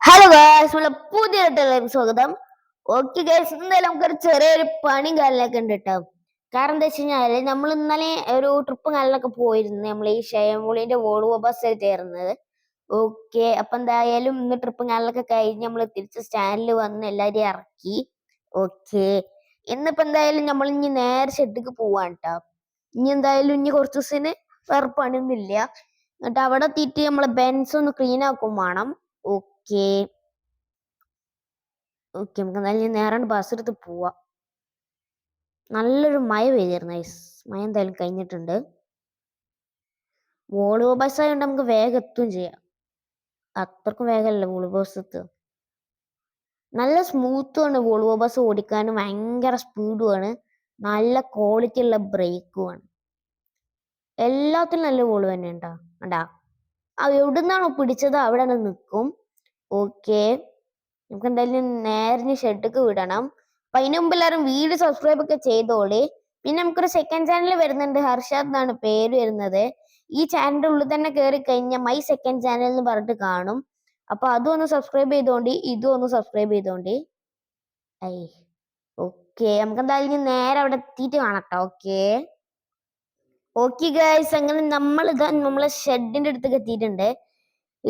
Hello guys, നമ്മളെ പുതിയ വീട്ടിലേക്ക് സ്വാഗതം. ഓക്കെ ഗായ്സ്, എന്തായാലും നമുക്കൊരു ചെറിയൊരു പണിയും കാര്യങ്ങളൊക്കെ ഉണ്ട് കേട്ടോ. കാരണം എന്താ വെച്ച് കഴിഞ്ഞാല് നമ്മൾ ഇന്നലെ ഒരു ട്രിപ്പും കാര്യങ്ങളൊക്കെ പോയിരുന്നു. നമ്മൾ ഈ ഷെയർമൂളിന്റെ വോൾവോ ബസ് ചേർന്നത്. ഓക്കെ, അപ്പൊ എന്തായാലും ഇന്ന് ട്രിപ്പും കാര്യങ്ങളൊക്കെ കഴിഞ്ഞ് നമ്മൾ തിരിച്ച് സ്റ്റാൻഡിൽ വന്ന് എല്ലാവരെയും ഇറക്കി. ഓക്കെ, ഇന്നിപ്പോ എന്തായാലും നമ്മൾ ഇനി നേരെ ഷെഡിക്ക് പോവാണ് കേട്ടോ. ഇനി കുറച്ച് ദിവസത്തിന് വേറെ പണിയൊന്നുമില്ല. എന്നിട്ട് അവിടെ എത്തിയിട്ട് നമ്മളെ ബെൻസ് ഒന്ന് ക്ലീൻ ആക്കും വേണം. ഓക്കെ ഓക്കെ, നമുക്ക് എന്തായാലും നേരെ ബസ് എടുത്ത് പോവാം. നല്ലൊരു മഴ പെയ്തിരുന്നു ഗൈസ്. മഴ എന്തായാലും കഴിഞ്ഞിട്ടുണ്ട്. വോൾവോ ബസ് ആയതുകൊണ്ട് നമുക്ക് വേഗം എത്തുകയും ചെയ്യാം. അത്രക്കും വേഗമല്ല വോൾവോ ബസ് എത്തുക. നല്ല സ്മൂത്തുമാണ് വോൾവോ ബസ് ഓടിക്കാനും, ഭയങ്കര സ്പീഡുമാണ്, നല്ല ക്വാളിറ്റി ഉള്ള ബ്രേക്കുമാണ്. എല്ലാത്തിനും നല്ല വോൾവോ തന്നെ ഉണ്ടാ ഉണ്ടാ എവിടുന്നാണോ പിടിച്ചത് അവിടെ നിൽക്കും. ഓക്കെ, നമുക്ക് എന്തായാലും നേരെ ഷെഡിക്ക് വിടണം. അപ്പൊ അതിന് മുമ്പ് എല്ലാവരും വീഡിയോ സബ്സ്ക്രൈബ് ഒക്കെ ചെയ്തോളി. പിന്നെ നമുക്കൊരു സെക്കൻഡ് ചാനൽ വരുന്നുണ്ട്, ഹർഷാദ് എന്നാണ് പേര് വരുന്നത്. ഈ ചാനലിന്റെ ഉള്ളിൽ തന്നെ കയറി കഴിഞ്ഞാൽ മൈ സെക്കൻഡ് ചാനൽ എന്ന് പറഞ്ഞിട്ട് കാണും. അപ്പൊ അതും ഒന്ന് സബ്സ്ക്രൈബ് ചെയ്തോണ്ടി, ഇതും ഒന്ന് സബ്സ്ക്രൈബ് ചെയ്തോണ്ടി. ഐ ഓക്കെ, നമുക്ക് എന്തായാലും നേരെ അവിടെ എത്തിയിട്ട് കാണട്ടോ. ഓക്കെ ഓക്കെ ഗൈസ്, അങ്ങനെ നമ്മളെ ഷെഡിന്റെ അടുത്തേക്ക് എത്തിയിട്ടുണ്ട്.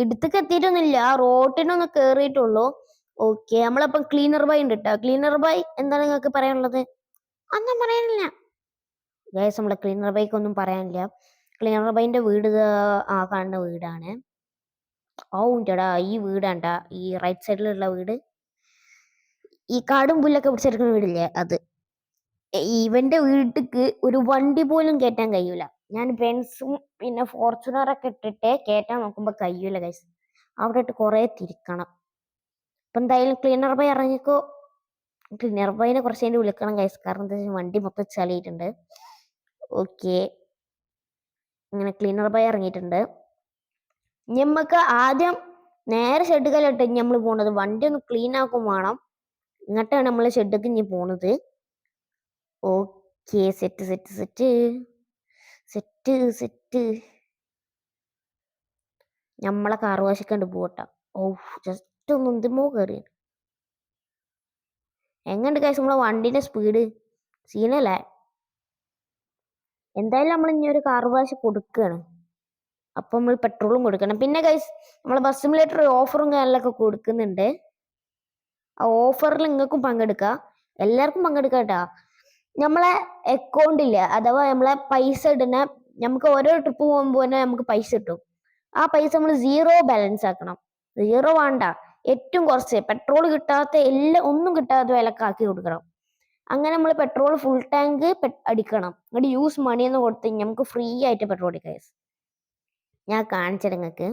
ഇടത്തേക്ക് എത്തിയിട്ടൊന്നുമില്ല, റോട്ടിനൊന്ന് കേറിയിട്ടുള്ളൂ. ഓക്കെ, നമ്മളപ്പം ക്ലീനർ ബൈ ഉണ്ട് കേട്ടോ. ക്ലീനർ ബൈ എന്താണ് നിങ്ങൾക്ക് പറയാനുള്ളത്? ഒന്നും പറയാനില്ല ഗൈസ്, നമ്മളെ ക്ലീനർ ബൈക്ക് ഒന്നും പറയാനില്ല. ക്ലീനർ ബൈന്റെ വീട് കാണുന്ന വീടാണ്. ഓ ചേടാ, ഈ വീടാണ്ടാ, ഈ റൈറ്റ് സൈഡിലുള്ള വീട്, ഈ കാടും പുല്ലൊക്കെ പിടിച്ചെടുക്കുന്ന വീടില്ലേ അത്. ഇവന്റെ വീട്ടിക്ക് ഒരു വണ്ടി പോലും കയറ്റാൻ കഴിയൂല. ഞാൻ ബെൻസും പിന്നെ ഫോർച്യൂണറൊക്കെ ഇട്ടിട്ട് കയറ്റാൻ നോക്കുമ്പോ കഴിയൂല ഗൈസ്. അവിടെ ഇട്ട് കുറെ തിരിക്കണം. അപ്പൊ എന്തായാലും ക്ലീനർ ബൈ ഇറങ്ങിക്കോ. ക്ലീനർ ബൈനെ കുറച്ച് കഴിഞ്ഞ് വിളിക്കണം ഗൈസ്, കാരണം എന്താ വെച്ചാൽ വണ്ടി മൊത്തം ചളിയിട്ടുണ്ട്. ഓക്കെ, ഇങ്ങനെ ക്ലീനർ ബൈ ഇറങ്ങിയിട്ടുണ്ട്. ഞമ്മക്ക് ആദ്യം നേരെ ഷെഡുകളിട്ട് നമ്മൾ പോണത്, വണ്ടി ഒന്ന് ക്ലീൻ ആക്കും വേണം. എന്നിട്ടാണ് നമ്മൾ ഷെഡൊക്കെ ഇനി പോണത്. Okay, set set set set set നമ്മളെ കാർ വാശിക്കണ്ട് പോട്ടാ. ഓ, ജസ്റ്റ് ഒന്ന് എന്തുമോ കയറി. എങ്ങനെയുണ്ട് ഗൈസ് നമ്മളെ വണ്ടിന്റെ സ്പീഡ്? സീനല്ലേ. എന്തായാലും നമ്മൾ ഇനി ഒരു കാർ വാശ് കൊടുക്കുകയാണ്. അപ്പൊ നമ്മൾ പെട്രോളും കൊടുക്കണം. പിന്നെ ഗൈസ്, നമ്മളെ ബസ് സിമുലേറ്റർ ഓഫറും കാര്യങ്ങളൊക്കെ കൊടുക്കുന്നുണ്ട്. ആ ഓഫറിൽ നിങ്ങൾക്കും പങ്കെടുക്കാം, എല്ലാവർക്കും പങ്കെടുക്കാം കേട്ടാ. നമ്മളെ അക്കൗണ്ടില്ല, അഥവാ നമ്മളെ പൈസ ഇടുന്ന, നമുക്ക് ഓരോ ട്രിപ്പ് പോകുമ്പോൾ തന്നെ നമുക്ക് പൈസ കിട്ടും. ആ പൈസ നമ്മൾ സീറോ ബാലൻസ് ആക്കണം. സീറോ വേണ്ട, ഏറ്റവും കുറച്ച് പെട്രോൾ കിട്ടാത്ത ഒന്നും കിട്ടാത്ത വിലക്ക് ആക്കി കൊടുക്കണം. അങ്ങനെ നമ്മൾ പെട്രോൾ ഫുൾ ടാങ്ക് അടിക്കണം. എന്നിട്ട് യൂസ് മണി എന്ന് കൊടുത്ത് നമുക്ക് ഫ്രീ ആയിട്ട് പെട്രോൾ അടിക്കാം. ഞാൻ കാണിച്ചത് നിങ്ങൾക്ക്.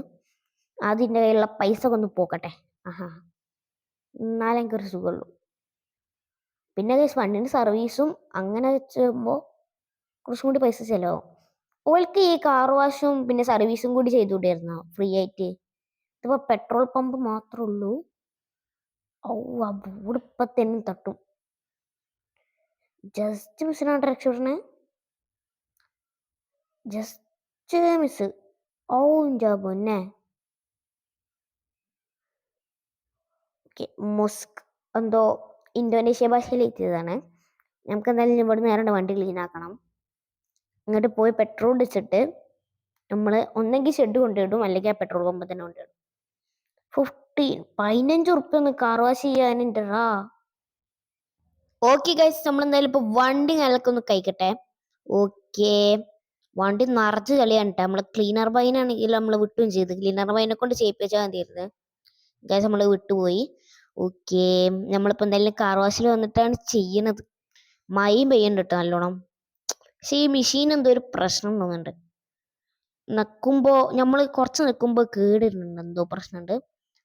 അതിൻ്റെ കയ്യിലുള്ള പൈസ ഒന്ന് പോക്കട്ടെ. ആഹാ, എന്നാലും എനിക്കൊരു സുഖമുള്ളൂ. പിന്നെ വണ്ടിൻ്റെ സർവീസും അങ്ങനെ വെച്ചുമ്പോൾ കുറച്ചും കൂടി പൈസ ചിലവും. ഓൾക്ക് ഈ കാർ വാഷും പിന്നെ സർവീസും കൂടി ചെയ്തുകൂടിയായിരുന്നോ ഫ്രീ ആയിട്ട്? ഇതിപ്പോ പെട്രോൾ പമ്പ് മാത്രമേ ഉള്ളൂ. ഓ, ആ ബോർഡ് ഇപ്പൊ തന്നെ തട്ടും. ജസ്റ്റ് മിസ്സിനാണ് രക്ഷപ്പെടണേ, ജസ്റ്റ് മിസ്. ഓ പൊന്നെ. മൊസ്ക് എന്തോ ഇന്തോനേഷ്യ ഭാഷയിൽ എത്തിയതാണ്. നമുക്ക് എന്തായാലും ഇവിടെ നേരെ വണ്ടി ക്ലീൻ ആക്കണം. ഇങ്ങോട്ട് പോയി പെട്രോൾ അടിച്ചിട്ട് നമ്മൾ ഒന്നെങ്കിൽ ഷെഡ് കൊണ്ടിടും, അല്ലെങ്കിൽ ആ പെട്രോൾ പമ്പ് തന്നെ കൊണ്ടിടും. 15 ഉറുപ്പ്യ ഒന്ന് കാർ വാഷ് ചെയ്യാനുണ്ടാ. ഓക്കെ ഗൈസ്, നമ്മൾ എന്തായാലും ഇപ്പൊ വണ്ടി നിലക്ക് ഒന്ന് കഴിക്കട്ടെ. ഓക്കെ, വണ്ടി നിറച്ച് കളിയാണ് കേട്ടോ. നമ്മള് ക്ലീനർ ബൈനാണെങ്കിൽ നമ്മൾ വിട്ടും ചെയ്ത്, ക്ലീനർ ബൈനെ കൊണ്ട് ചെയ്യിപ്പിച്ചാൽ മതിയായിരുന്നു ഗൈസ്, നമ്മൾ വിട്ടുപോയി. ഓക്കെ, നമ്മളിപ്പോ എന്തായാലും കാർ വാഷിൽ വന്നിട്ടാണ് ചെയ്യണത്. മഴയും പെയ്യുന്നുണ്ട് കേട്ടോ നല്ലോണം. പക്ഷെ ഈ മെഷീൻ എന്തോ ഒരു പ്രശ്നം തോന്നുന്നുണ്ട്. നിൽക്കുമ്പോ നമ്മൾ കുറച്ച് നിൽക്കുമ്പോൾ കേടിരുന്നുണ്ട്, എന്തോ പ്രശ്നമുണ്ട്.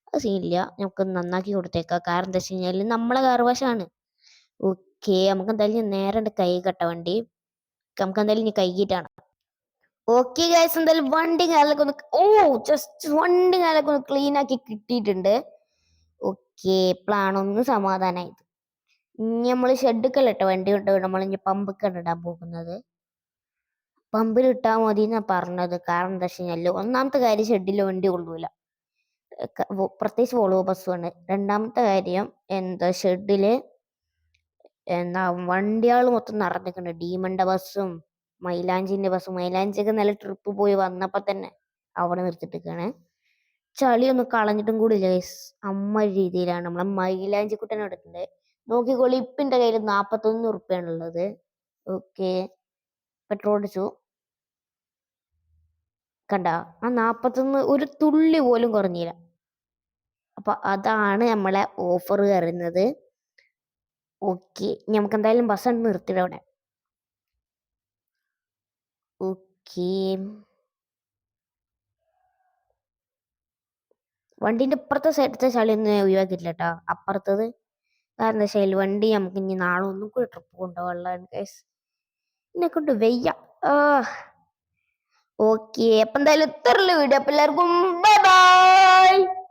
അത് സീനില്ല, നമുക്ക് നന്നാക്കി കൊടുത്തേക്കാം. കാരണം എന്താ വെച്ച് കഴിഞ്ഞാൽ നമ്മളെ കാർ വാഷാണ്. ഓക്കെ, നമുക്ക് എന്തായാലും നേരെ കൈ കെട്ട വണ്ടി, നമുക്ക് എന്തായാലും ഇനി കൈകിട്ടാണ്. ഓക്കെ ഗൈസ്, എന്തായാലും വണ്ടി കാലൊക്കെ ഒന്ന് ജസ്റ്റ് വണ്ടി കാലൊക്കെ ഒന്ന് ക്ലീൻ ആക്കി കിട്ടിയിട്ടുണ്ട്. ഓക്കെ, പ്ലാണൊന്ന് സമാധാനായത്. ഇനി നമ്മൾ ഷെഡ്ക്കല്ലിട്ട വണ്ടി കൊണ്ട് നമ്മൾ ഇനി പമ്പൊക്കെ ഇടാൻ പോകുന്നത്. പമ്പിൽ ഇട്ടാൽ മതി എന്നാ പറഞ്ഞത്. കാരണം എന്താ വെച്ച് കഴിഞ്ഞാല് ഒന്നാമത്തെ കാര്യം ഷെഡിൽ വണ്ടി കൊള്ളൂല. പ്രത്യേകിച്ച് വോൾവോ ബസ്സുമാണ്. രണ്ടാമത്തെ കാര്യം എന്താ ഷെഡില് എന്താ വണ്ടികൾ മൊത്തം നിറഞ്ഞിട്ടുണ്ട്. ഡീമന്റെ ബസ്സും മൈലാഞ്ചിന്റെ ബസ്സും. മൈലാഞ്ചിയൊക്കെ നല്ല ട്രിപ്പ് പോയി വന്നപ്പോ തന്നെ അവിടെ നിർത്തിട്ടിരിക്കുകയാണ്. ചളിയൊന്നും കളഞ്ഞിട്ടും കൂടി ഇല്ല ഗൈസ്. അമ്മ രീതിയിലാണ് നമ്മളെ മൈലാഞ്ചി കുട്ടനെ എടുക്കുന്നത്. നോക്കിക്കോളി, ഇപ്പിന്റെ കയ്യിൽ 41 ഉറുപ്പ്യാണ് ഉള്ളത്. ഓക്കെ, പെട്രോൾ അടിച്ചു. കണ്ട, ആ 41 ഒരു തുള്ളി പോലും കുറഞ്ഞില്ല. അപ്പൊ അതാണ് നമ്മളെ ഓഫർ വരുന്നത്. ഓക്കെ, നമുക്ക് എന്തായാലും ബസ് നിർത്തിയിട അവിടെ. ഓക്കെ, വണ്ടിന്റെ ഇപ്പുറത്തെ സൈഡത്തെ ചളി ഒന്നും ഒഴിവാക്കിയില്ല കേട്ടോ, അപ്പുറത്തത്. കാരണം വെച്ചാൽ വണ്ടി നമുക്ക് ഇനി നാളെ ഒന്നും കൂടി ട്രിപ്പ് കൊണ്ടുപോകാനുള്ളതാണ് ഗൈസ്. എന്നെ കൊണ്ട് വയ്യ. ഓക്കെ, അപ്പൊ എന്തായാലും ഇത്രയുള്ള വീഡിയോ. അപ്പൊ എല്ലാവർക്കും ബൈ ബൈ.